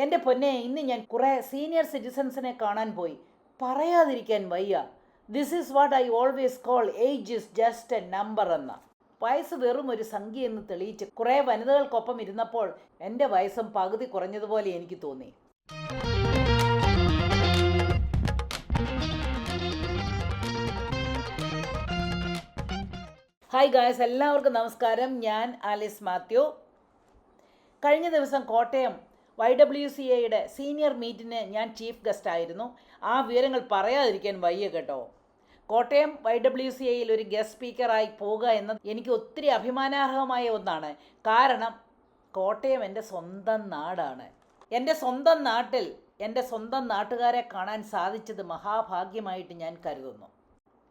എൻ്റെ പൊന്നെ, ഇന്ന് ഞാൻ കുറേ സീനിയർ സിറ്റിസൺസിനെ കാണാൻ പോയി. പറയാതിരിക്കാൻ വയ്യ. This is what I always call age is just A number എന്ന. വയസ്സ് വെറും ഒരു സംഖ്യ എന്ന് തെളിയിച്ച് കുറേ വനിതകൾക്കൊപ്പം ഇരുന്നപ്പോൾ എൻ്റെ വയസ്സും പകുതി കുറഞ്ഞതുപോലെ എനിക്ക് തോന്നി. ഹായ് ഗായ്സ്, എല്ലാവർക്കും നമസ്കാരം. ഞാൻ ആലിസ് മാത്യു. കഴിഞ്ഞ ദിവസം കോട്ടയം YWCAയുടെ സീനിയർ മീറ്റിന് ഞാൻ ചീഫ് ഗസ്റ്റ് ആയിരുന്നു. ആ വിവരങ്ങൾ പറയാതിരിക്കാൻ വയ്യ കേട്ടോ. കോട്ടയം YWCAയിൽ ഒരു ഗസ്റ്റ് സ്പീക്കറായി പോകുക എന്നത് എനിക്ക് ഒത്തിരി അഭിമാനാർഹമായ ഒന്നാണ്. കാരണം കോട്ടയം എൻ്റെ സ്വന്തം നാടാണ്. എൻ്റെ സ്വന്തം നാട്ടിൽ എൻ്റെ സ്വന്തം നാട്ടുകാരെ കാണാൻ സാധിച്ചത് മഹാഭാഗ്യമായിട്ട് ഞാൻ കരുതുന്നു.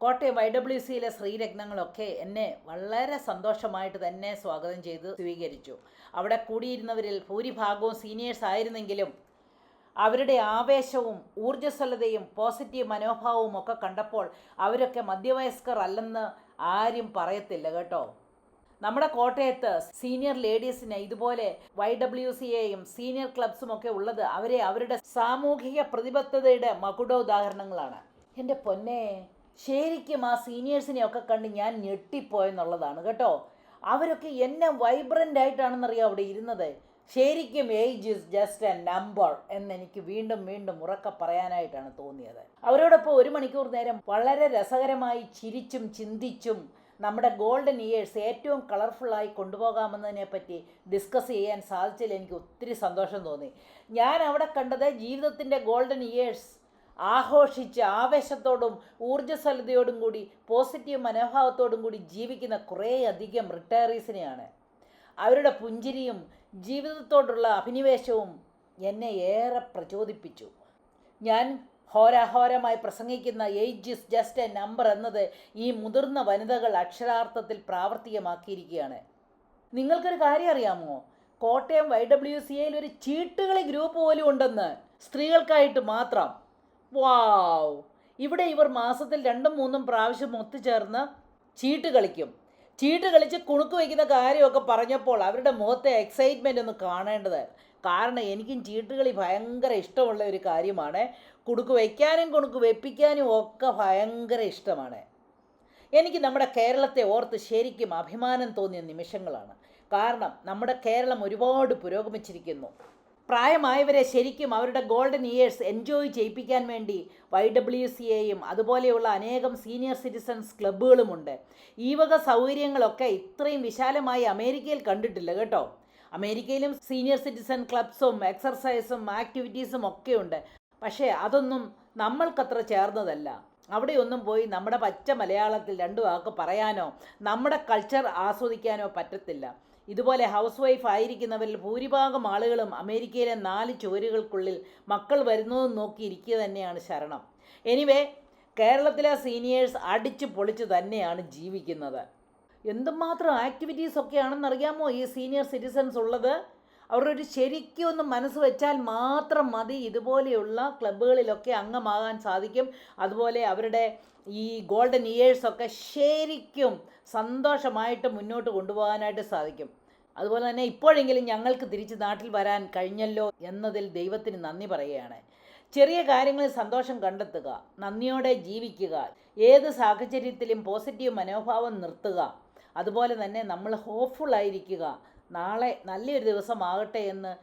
കോട്ടയം YWCAയിലെ ശ്രീരത്നങ്ങളൊക്കെ എന്നെ വളരെ സന്തോഷമായിട്ട് തന്നെ സ്വാഗതം ചെയ്ത് സ്വീകരിച്ചു. അവിടെ കൂടിയിരുന്നവരിൽ ഭൂരിഭാഗവും സീനിയേഴ്സ് ആയിരുന്നെങ്കിലും അവരുടെ ആവേശവും ഊർജ്ജസ്വലതയും പോസിറ്റീവ് മനോഭാവവും ഒക്കെ കണ്ടപ്പോൾ അവരൊക്കെ മധ്യവയസ്കർ അല്ലെന്ന് ആരും പറയത്തില്ല കേട്ടോ. നമ്മുടെ കോട്ടയത്ത് സീനിയർ ലേഡീസിന് ഇതുപോലെ YWCAയും സീനിയർ ക്ലബ്സും ഒക്കെ ഉള്ളത് അവരെ അവരുടെ സാമൂഹിക പ്രതിബദ്ധതയുടെ മകുടോദാഹരണങ്ങളാണ്. എൻ്റെ പൊന്നെ, ശരിക്കും ആ സീനിയേഴ്സിനെയൊക്കെ കണ്ട് ഞാൻ ഞെട്ടിപ്പോയെന്നുള്ളതാണ് കേട്ടോ. അവരൊക്കെ എന്നെ വൈബ്രൻ്റ് ആയിട്ടാണെന്നറിയാം അവിടെ ഇരുന്നത്. ശരിക്കും age is just A number എന്നെനിക്ക് വീണ്ടും വീണ്ടും ഉറക്കെ പറയാനായിട്ടാണ് തോന്നിയത്. അവരോടൊപ്പം 1 മണിക്കൂർ നേരം വളരെ രസകരമായി ചിരിച്ചും ചിന്തിച്ചും നമ്മുടെ ഗോൾഡൻ ഇയേഴ്സ് ഏറ്റവും കളർഫുള്ളായി കൊണ്ടുപോകാമെന്നതിനെ പറ്റി ഡിസ്കസ് ചെയ്യാൻ സാധിച്ചതിൽ എനിക്ക് ഒത്തിരി സന്തോഷം തോന്നി. ഞാൻ അവിടെ കണ്ടത് ജീവിതത്തിൻ്റെ ഗോൾഡൻ ഇയേഴ്സ് ആഘോഷിച്ച് ആവേശത്തോടും ഊർജ്ജസ്വലതയോടും കൂടി പോസിറ്റീവ് മനോഭാവത്തോടും കൂടി ജീവിക്കുന്ന കുറേയധികം റിട്ടയറീസിനെയാണ്. അവരുടെ പുഞ്ചിരിയും ജീവിതത്തോടുള്ള അഭിനിവേശവും എന്നെ ഏറെ പ്രചോദിപ്പിച്ചു. ഞാൻ ഹോരാഹോരമായി പ്രസംഗിക്കുന്ന age is just A number എന്നത് ഈ മുതിർന്ന വനിതകൾ അക്ഷരാർത്ഥത്തിൽ പ്രാവർത്തികമാക്കിയിരിക്കുകയാണ്. നിങ്ങൾക്കൊരു കാര്യം അറിയാമോ? കോട്ടയം YWCAയിൽ ഒരു ചീട്ടുകളി ഗ്രൂപ്പ് പോലും ഉണ്ടെന്ന്, സ്ത്രീകൾക്കായിട്ട് മാത്രം. വാവ്! ഇവിടെ ഇവർ മാസത്തിൽ 2-3 പ്രാവശ്യം ഒത്തുചേർന്ന് ചീട്ട് കളിക്കും. ചീട്ട് കളിച്ച് കുണുക്ക് വയ്ക്കുന്ന കാര്യമൊക്കെ പറഞ്ഞപ്പോൾ അവരുടെ മുഖത്തെ എക്സൈറ്റ്മെൻ്റ് ഒന്ന് കാണേണ്ടത്. കാരണം എനിക്കും ചീട്ടുകളി ഭയങ്കര ഇഷ്ടമുള്ള ഒരു കാര്യമാണ്. കുണുക്ക് വയ്ക്കാനും കുണുക്ക് വെപ്പിക്കാനും ഒക്കെ ഭയങ്കര ഇഷ്ടമാണ്. എനിക്ക് നമ്മുടെ കേരളത്തെ ഓർത്ത് ശരിക്കും അഭിമാനം തോന്നിയ നിമിഷങ്ങളാണ്. കാരണം നമ്മുടെ കേരളം ഒരുപാട് പുരോഗമിച്ചിരിക്കുന്നു. പ്രായമായവരെ ശരിക്കും അവരുടെ ഗോൾഡൻ ഇയേഴ്സ് എൻജോയ് ചെയ്യിപ്പിക്കാൻ വേണ്ടി YWCAയും അതുപോലെയുള്ള അനേകം സീനിയർ സിറ്റിസൺസ് ക്ലബ്ബുകളുമുണ്ട്. ഈ വക സൗകര്യങ്ങളൊക്കെ ഇത്രയും വിശാലമായി അമേരിക്കയിൽ കണ്ടിട്ടില്ല കേട്ടോ. അമേരിക്കയിലും സീനിയർ സിറ്റിസൺ ക്ലബ്സും എക്സർസൈസും ആക്ടിവിറ്റീസും ഒക്കെ ഉണ്ട്. പക്ഷേ അതൊന്നും നമ്മൾക്കത്ര ചേർന്നതല്ല. അവിടെയൊന്നും പോയി നമ്മുടെ പച്ച മലയാളത്തിൽ 2 വാക്ക് പറയാനോ നമ്മുടെ കൾച്ചർ ആസ്വദിക്കാനോ പറ്റത്തില്ല. ഇതുപോലെ ഹൗസ് വൈഫ് ആയിരിക്കുന്നവരിൽ ഭൂരിഭാഗം ആളുകളും അമേരിക്കയിലെ 4 ചുവരുകൾക്കുള്ളിൽ മക്കൾ വരുന്നതും നോക്കി ഇരിക്കുക തന്നെയാണ് ശരണം. എനിവേ, കേരളത്തിലെ സീനിയേഴ്സ് അടിച്ചു പൊളിച്ച് തന്നെയാണ് ജീവിക്കുന്നത്. എന്തുമാത്രം ആക്ടിവിറ്റീസൊക്കെയാണെന്നറിയാമോ ഈ സീനിയർ സിറ്റിസൺസ് ഉള്ളത്? അവരൊരു ശരിക്കും ഒന്ന് മനസ്സ് വെച്ചാൽ മാത്രം മതി ഇതുപോലെയുള്ള ക്ലബ്ബുകളിലൊക്കെ അംഗമാകാൻ സാധിക്കും. അതുപോലെ അവരുടെ ഈ ഗോൾഡൻ ഇയേഴ്സൊക്കെ ശരിക്കും സന്തോഷമായിട്ട് മുന്നോട്ട് കൊണ്ടുപോകാനായിട്ട് സാധിക്കും. അതുപോലെ തന്നെ ഇപ്പോഴെങ്കിലും ഞങ്ങൾക്ക് തിരിച്ച് നാട്ടിൽ വരാൻ കഴിഞ്ഞല്ലോ എന്നതിൽ ദൈവത്തിന് നന്ദി പറയുകയാണ്. ചെറിയ കാര്യങ്ങളിൽ സന്തോഷം കണ്ടെത്തുക, നന്ദിയോടെ ജീവിക്കുക, ഏത് സാഹചര്യത്തിലും പോസിറ്റീവ് മനോഭാവം നിർത്തുക, അതുപോലെ തന്നെ നമ്മൾ ഹോപ്പ്ഫുള്ളായിരിക്കുക, നാളെ നല്ലൊരു ദിവസമാകട്ടെ എന്ന്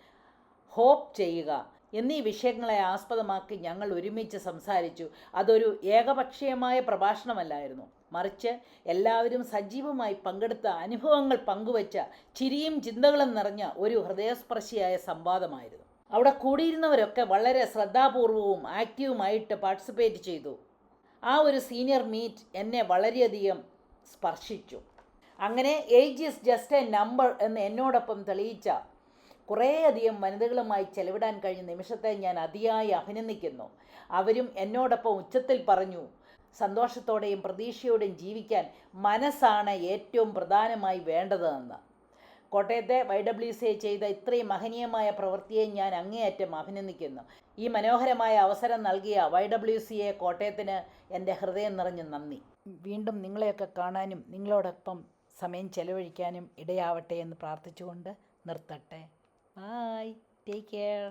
ഹോപ്പ് ചെയ്യുക എന്നീ വിഷയങ്ങളെ ആസ്പദമാക്കി ഞങ്ങൾ ഒരുമിച്ച് സംസാരിച്ചു. അതൊരു ഏകപക്ഷീയമായ പ്രഭാഷണമല്ലായിരുന്നു, മറിച്ച് എല്ലാവരും സജീവമായി പങ്കെടുത്ത അനുഭവങ്ങൾ പങ്കുവച്ച ചിരിയും ചിന്തകളും നിറഞ്ഞ ഒരു ഹൃദയസ്പർശിയായ സംവാദമായിരുന്നു. അവിടെ കൂടിയിരുന്നവരൊക്കെ വളരെ ശ്രദ്ധാപൂർവവും ആക്റ്റീവുമായിട്ട് പാർട്ടിസിപ്പേറ്റ് ചെയ്തു. ആ ഒരു സീനിയർ മീറ്റ് എന്നെ വളരെയധികം സ്പർശിച്ചു. അങ്ങനെ age is just A number എന്ന് എന്നോടൊപ്പം തെളിയിച്ച കുറേയധികം വനിതകളുമായി ചെലവിടാൻ കഴിഞ്ഞ നിമിഷത്തെ ഞാൻ അതിയായി അഭിനന്ദിക്കുന്നു. അവരും എന്നോടൊപ്പം ഉച്ചത്തിൽ പറഞ്ഞു, സന്തോഷത്തോടെയും പ്രതീക്ഷയോടെയും ജീവിക്കാൻ മനസ്സാണ് ഏറ്റവും പ്രധാനമായി വേണ്ടതെന്ന്. കോട്ടയത്തെ YWCA ചെയ്ത ഇത്രയും മഹനീയമായ പ്രവൃത്തിയെ ഞാൻ അങ്ങേയറ്റം അഭിനന്ദിക്കുന്നു. ഈ മനോഹരമായ അവസരം നൽകിയ YWCA കോട്ടയത്തിന് എൻ്റെ ഹൃദയം നിറഞ്ഞ നന്ദി. വീണ്ടും നിങ്ങളെയൊക്കെ കാണാനും നിങ്ങളോടൊപ്പം സമയം ചെലവഴിക്കാനും ഇടയാവട്ടെ എന്ന് പ്രാർത്ഥിച്ചുകൊണ്ട് നിർത്തട്ടെ. Bye, take care.